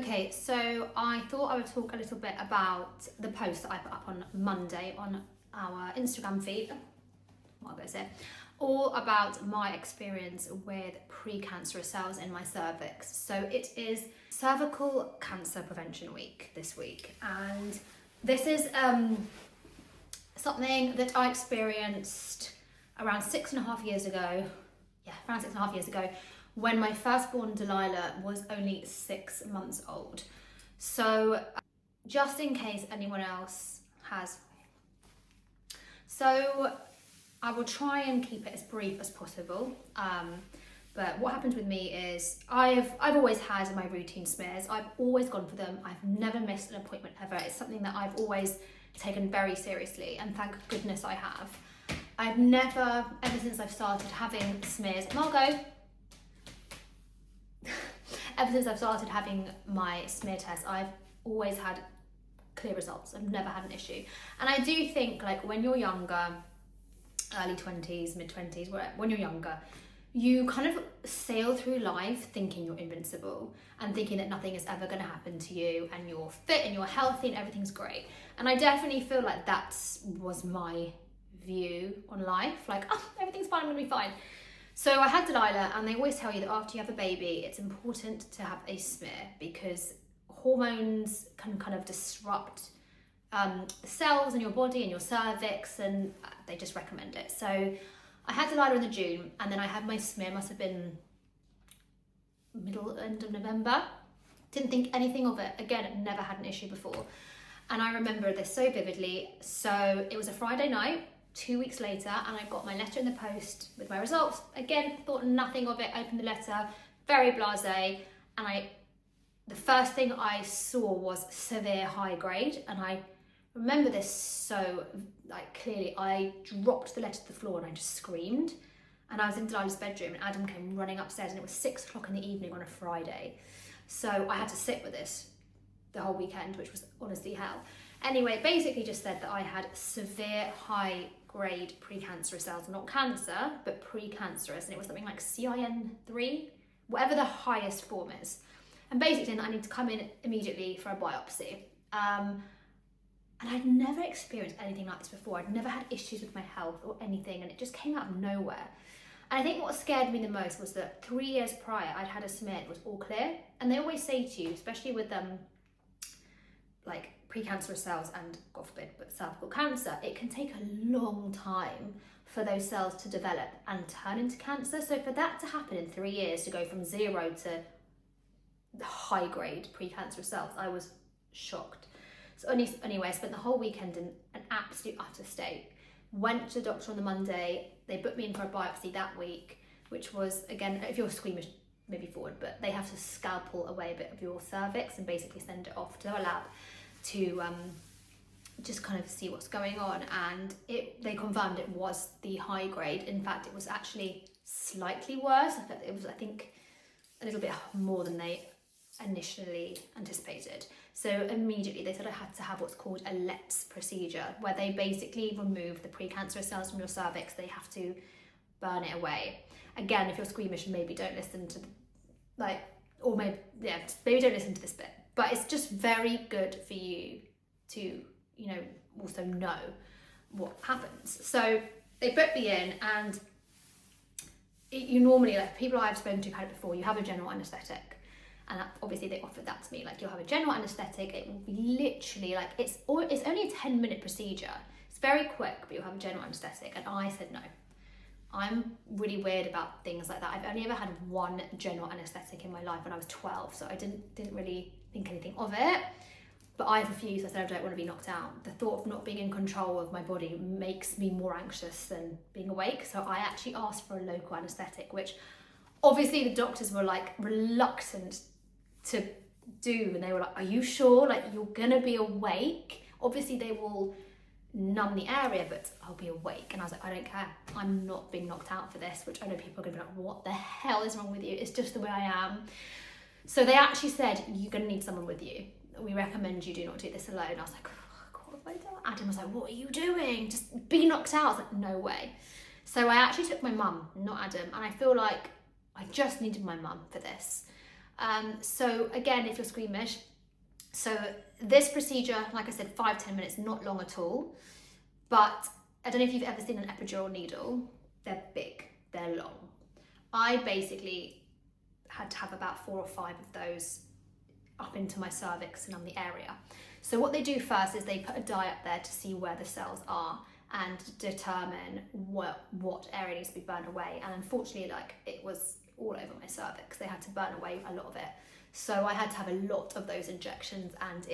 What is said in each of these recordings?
Okay, so I thought I would talk a little bit about the post that I put up on Monday on our Instagram feed. What am I going to say? All about my experience with pre-cancerous cells in my cervix. So it is Cervical Cancer Prevention Week this week, and this is something that I experienced around 6.5 years ago. Yeah, around 6.5 years ago, when my firstborn Delilah was only 6 months old. So just in case anyone else has. So I will try and keep it as brief as possible. But what happened with me is I've always had my routine smears. I've always gone for them. I've never missed an appointment ever. It's something that I've always taken very seriously, and thank goodness I have. I've never, ever since I've started having smears, Margot, ever since I've started having my smear test, I've always had clear results. I've never had an issue. And I do think, like, when you're younger, early 20s, mid 20s, when you're younger, you kind of sail through life thinking you're invincible and thinking that nothing is ever going to happen to you, and you're fit and you're healthy and everything's great. And I definitely feel like that was my view on life, like, oh, everything's fine, I'm going to be fine. So I had Delilah, and they always tell you that after you have a baby, it's important to have a smear because hormones can kind of disrupt the cells in your body and your cervix, and they just recommend it. So I had Delilah in the June, and then I had my smear, must have been end of November. Didn't think anything of it. Again, never had an issue before. And I remember this so vividly. So it was a Friday night, 2 weeks later, and I got my letter in the post with my results. Again, thought nothing of it, opened the letter, very blasé, and the first thing I saw was severe high grade, and I remember this so clearly. I dropped the letter to the floor and I just screamed, and I was in Delilah's bedroom, and Adam came running upstairs, and it was 6 o'clock in the evening on a Friday. So I had to sit with this the whole weekend, which was honestly hell. Anyway, basically just said that I had severe high grade precancerous cells, not cancer, but precancerous, and it was something like CIN3, whatever the highest form is. And basically I need to come in immediately for a biopsy. And I'd never experienced anything like this before. I'd never had issues with my health or anything, and it just came out of nowhere. And I think what scared me the most was that 3 years prior, I'd had a smear that was all clear. And they always say to you, especially with like precancerous cells and, God forbid, but cervical cancer, it can take a long time for those cells to develop and turn into cancer. So for that to happen in 3 years, to go from 0 to high grade precancerous cells, I was shocked. So anyway, I spent the whole weekend in an absolute utter state. Went to the doctor on the Monday. They booked me in for a biopsy that week, which was, again, if you're squeamish, maybe forward, but they have to scalpel away a bit of your cervix and basically send it off to a lab to just kind of see what's going on. And they confirmed it was the high grade. In fact, it was actually slightly worse. It was, I think, a little bit more than they initially anticipated. So immediately they said I had to have what's called a LETS procedure, where they basically remove the precancerous cells from your cervix. They have to burn it away. Again, if you're squeamish, maybe don't listen to maybe don't listen to this bit, but it's just very good for you to, also know what happens. So they put me in, and you normally, like people I've spoken to who've had it before, you have a general anaesthetic. And obviously they offered that to me, like, you'll have a general anaesthetic. It will be literally it's only a 10-minute procedure. It's very quick, but you'll have a general anaesthetic. And I said no. I'm really weird about things like that. I've only ever had one general anaesthetic in my life when I was 12, so I didn't really think anything of it. But I refused. I said I don't want to be knocked out. The thought of not being in control of my body makes me more anxious than being awake. So I actually asked for a local anaesthetic, which obviously the doctors were reluctant to do, and they were like, are you sure, you're gonna be awake? Obviously they will numb the area, but I'll be awake. And I was like, I don't care, I'm not being knocked out for this, which I know people are gonna be like, what the hell is wrong with you? It's just the way I am. So they actually said, you're gonna need someone with you. We recommend you do not do this alone. I was like, oh, what have I done? Adam was like, what are you doing? Just be knocked out. I was like, no way. So I actually took my mum, not Adam, and I feel like I just needed my mum for this. So again, if you're squeamish, so this procedure, like I said, 5-10 minutes, not long at all. But I don't know if you've ever seen an epidural needle. They're big, they're long. I basically had to have about 4 or 5 of those up into my cervix and on the area. So what they do first is they put a dye up there to see where the cells are and determine what area needs to be burnt away. And unfortunately, like, it was all over my cervix. They had to burn away a lot of it. So I had to have a lot of those injections, and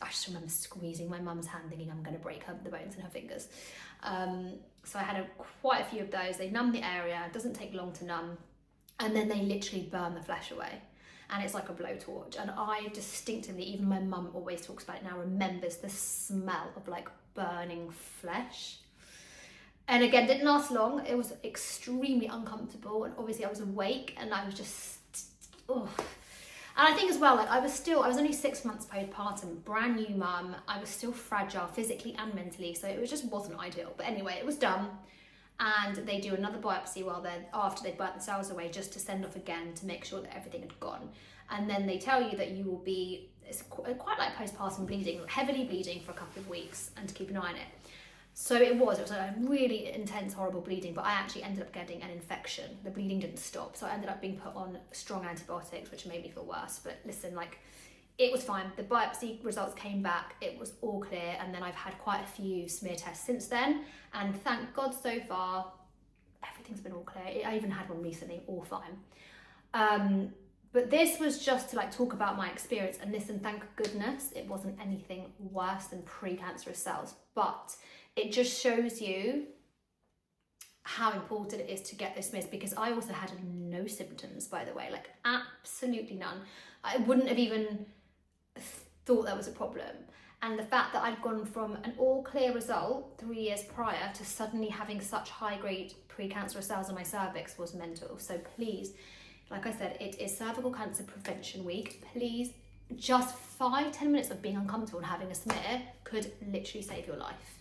I just remember squeezing my mum's hand thinking I'm going to break the bones in her fingers. So I had quite a few of those. They numb the area, it doesn't take long to numb, and then they literally burn the flesh away. And it's like a blowtorch. And I distinctively, even my mum always talks about it now, remembers the smell of like burning flesh. And again, didn't last long. It was extremely uncomfortable. And obviously I was awake and I was just, oh. And I think as well, like I was only 6 months postpartum, brand new mum. I was still fragile physically and mentally. So it just wasn't ideal. But anyway, it was done. And they do another biopsy after they burnt the cells away, just to send off again to make sure that everything had gone. And then they tell you that you will be, it's quite like postpartum bleeding, heavily bleeding for a couple of weeks, and to keep an eye on it. So it was like a really intense, horrible bleeding, but I actually ended up getting an infection. The bleeding didn't stop. So I ended up being put on strong antibiotics, which made me feel worse. But listen, like, it was fine. The biopsy results came back. It was all clear. And then I've had quite a few smear tests since then. And thank God so far, everything's been all clear. I even had one recently, all fine. But this was just to like talk about my experience. And listen, thank goodness it wasn't anything worse than precancerous cells. But it just shows you how important it is to get those smears, because I also had no symptoms, by the way, like absolutely none. I wouldn't have even thought that was a problem. And the fact that I'd gone from an all clear result 3 years prior to suddenly having such high grade precancerous cells on my cervix was mental. So please, like I said, it is Cervical Cancer Prevention Week. Please, just 5-10 minutes of being uncomfortable and having a smear could literally save your life.